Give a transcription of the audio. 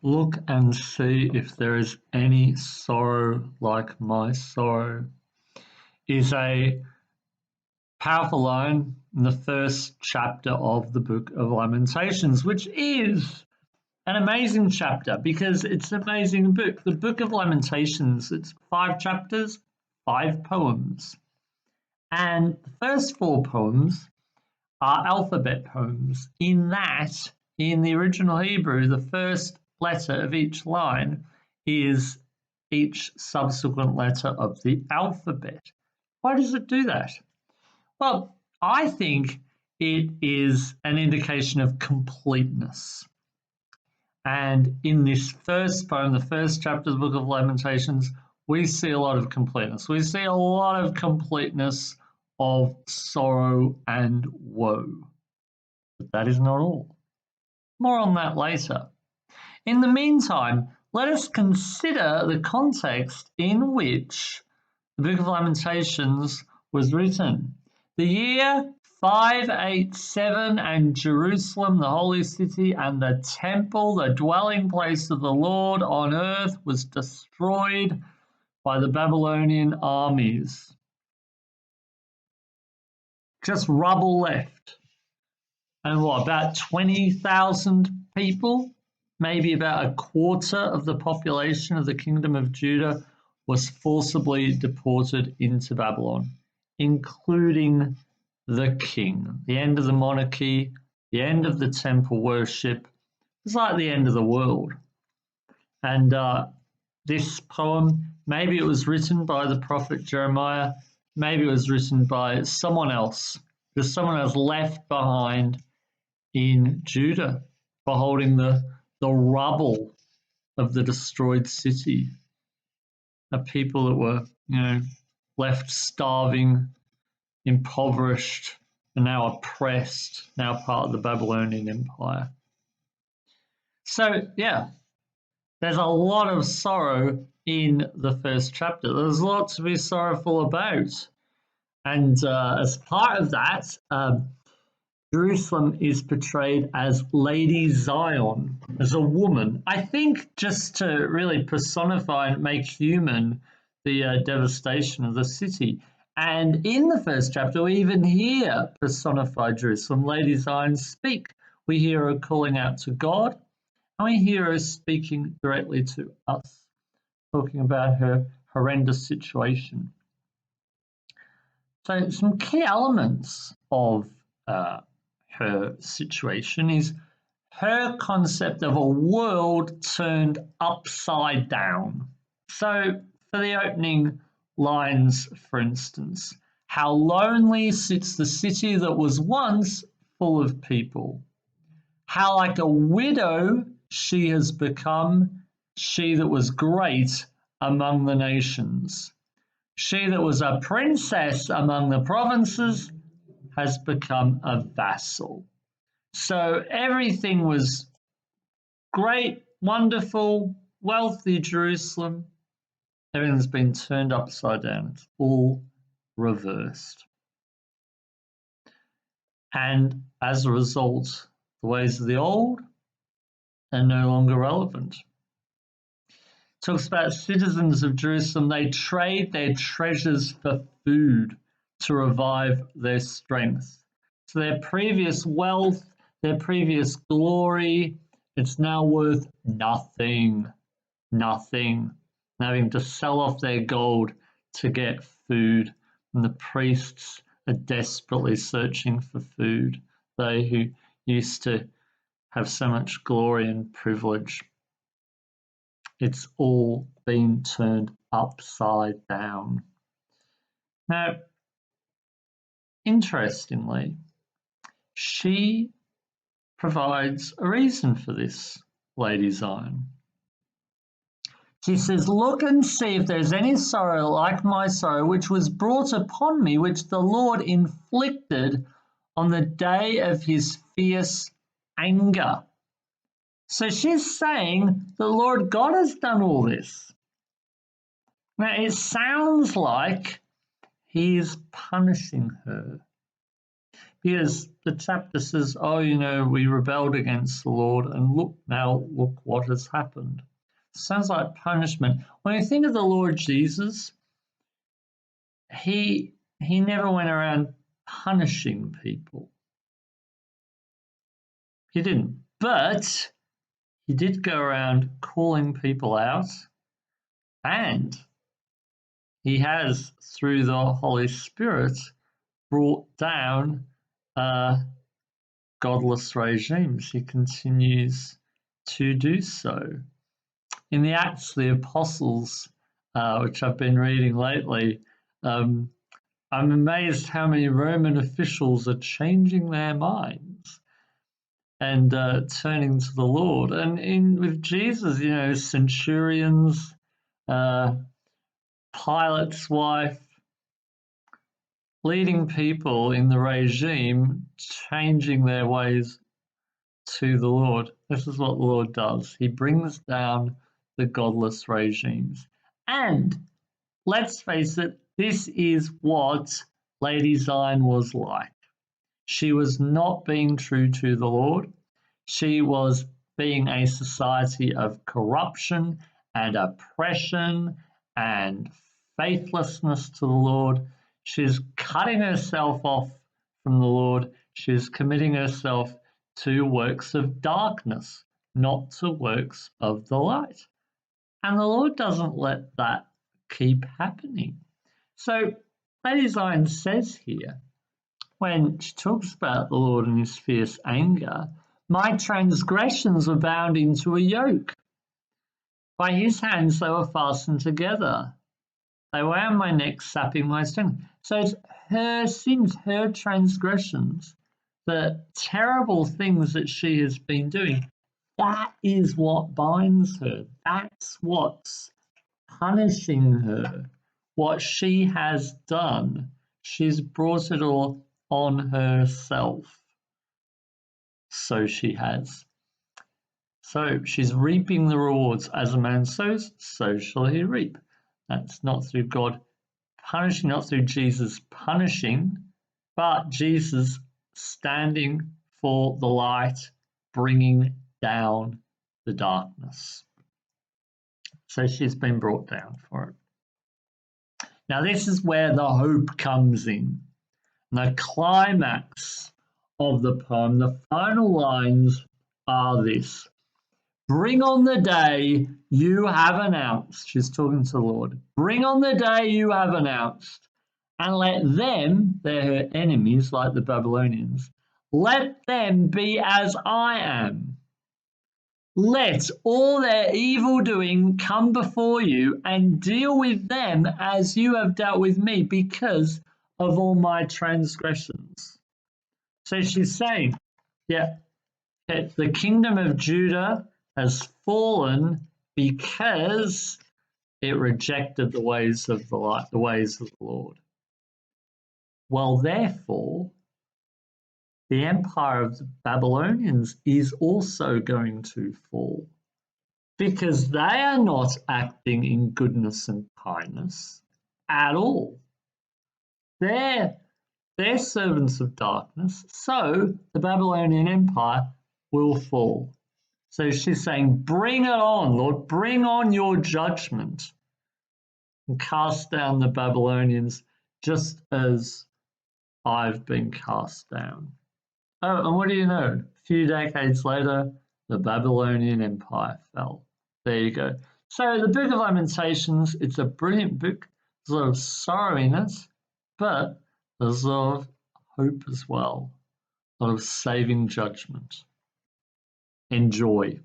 Look and see if there is any sorrow like my sorrow is a powerful line in the first chapter of the Book of Lamentations, which is an amazing chapter because it's an amazing book. The Book of Lamentations, it's 5 chapters, 5 poems. And the first 4 poems are alphabet poems, in that, in the original Hebrew, the first letter of each line is each subsequent letter of the alphabet. Why does it do that? Well, I think it is an indication of completeness. And in this first poem, the first chapter of the Book of Lamentations, we see a lot of completeness. We see a lot of completeness of sorrow and woe. But that is not all. More on that later. In the meantime, let us consider the context in which the Book of Lamentations was written. The year 587, and Jerusalem, the holy city, and the temple, the dwelling place of the Lord on earth, was destroyed by the Babylonian armies. Just rubble left. And what, about 20,000 people? Maybe about a quarter of the population of the kingdom of Judah was forcibly deported into Babylon, including the king. The end of the monarchy, the end of the temple worship. It's like the end of the world. And this poem, maybe it was written by the prophet Jeremiah, maybe it was written by someone else, because someone else left behind in Judah, beholding the rubble of the destroyed city, the people that were, left starving, impoverished, and now oppressed, now part of the Babylonian Empire. So, yeah, there's a lot of sorrow in the first chapter. There's a lot to be sorrowful about. And as part of that, Jerusalem is portrayed as Lady Zion, as a woman. I think just to really personify and make human the devastation of the city. And in the first chapter, we even hear personified Jerusalem, Lady Zion, speak. We hear her calling out to God, and we hear her speaking directly to us, talking about her horrendous situation. So some key elements of her situation is her concept of a world turned upside down. So for the opening lines, for instance, how lonely sits the city that was once full of people. How like a widow she has become, she that was great among the nations. She that was a princess among the provinces has become a vassal. So everything was great, wonderful, wealthy Jerusalem. Everything's been turned upside down. It's all reversed. And as a result, the ways of the old are no longer relevant. It talks about citizens of Jerusalem, they trade their treasures for food to revive their strength. So their previous wealth, their previous glory, it's now worth nothing, nothing. Having to sell off their gold to get food. And the priests are desperately searching for food, they who used to have so much glory and privilege. It's all been turned upside down. Now, interestingly, she provides a reason for this, Lady Zion. She says, look and see if there's any sorrow like my sorrow, which was brought upon me, which the Lord inflicted on the day of his fierce anger. So she's saying the Lord God has done all this. Now, it sounds like he is punishing her, because the chapter says, oh, we rebelled against the Lord, and look what has happened. Sounds like punishment. When you think of the Lord Jesus, he never went around punishing people. He didn't. But he did go around calling people out, and he has, through the Holy Spirit, brought down godless regimes. He continues to do so. In the Acts of the Apostles, which I've been reading lately, I'm amazed how many Roman officials are changing their minds and turning to the Lord. And with Jesus, centurions, Pilate's wife, leading people in the regime, changing their ways to the Lord. This is what the Lord does. He brings down the godless regimes. And let's face it, this is what Lady Zion was like. She was not being true to the Lord. She was being a society of corruption and oppression and faithlessness to the Lord. She's cutting herself off from the Lord. She's committing herself to works of darkness, not to works of the light. And the Lord doesn't let that keep happening. So Lady Zion says here, when she talks about the Lord and his fierce anger, my transgressions were bound into a yoke. By his hands they were fastened together. They were around my neck, sapping my strength. So it's her sins, her transgressions, the terrible things that she has been doing. That is what binds her. That's what's punishing her. What she has done, she's brought it all on herself. So she has. So she's reaping the rewards. As a man sows, so shall he reap. That's not through God punishing, not through Jesus punishing, but Jesus standing for the light, bringing down the darkness. So she's been brought down for it. Now this is where the hope comes in. The climax of the poem, the final lines are this. Bring on the day you have announced. She's talking to the Lord. Bring on the day you have announced, and let them, they're her enemies like the Babylonians, let them be as I am. Let all their evil doing come before you and deal with them as you have dealt with me because of all my transgressions. So she's saying, the kingdom of Judah has fallen because it rejected the ways of the light, the ways of the Lord. Well, therefore, the empire of the Babylonians is also going to fall because they are not acting in goodness and kindness at all. They're servants of darkness, so the Babylonian Empire will fall. So she's saying, bring it on, Lord, bring on your judgment and cast down the Babylonians just as I've been cast down. Oh, and what do you know? A few decades later, the Babylonian Empire fell. There you go. So the Book of Lamentations, it's a brilliant book. There's a lot of sorrow in it, but there's a lot of hope as well, a lot of saving judgment. Enjoy.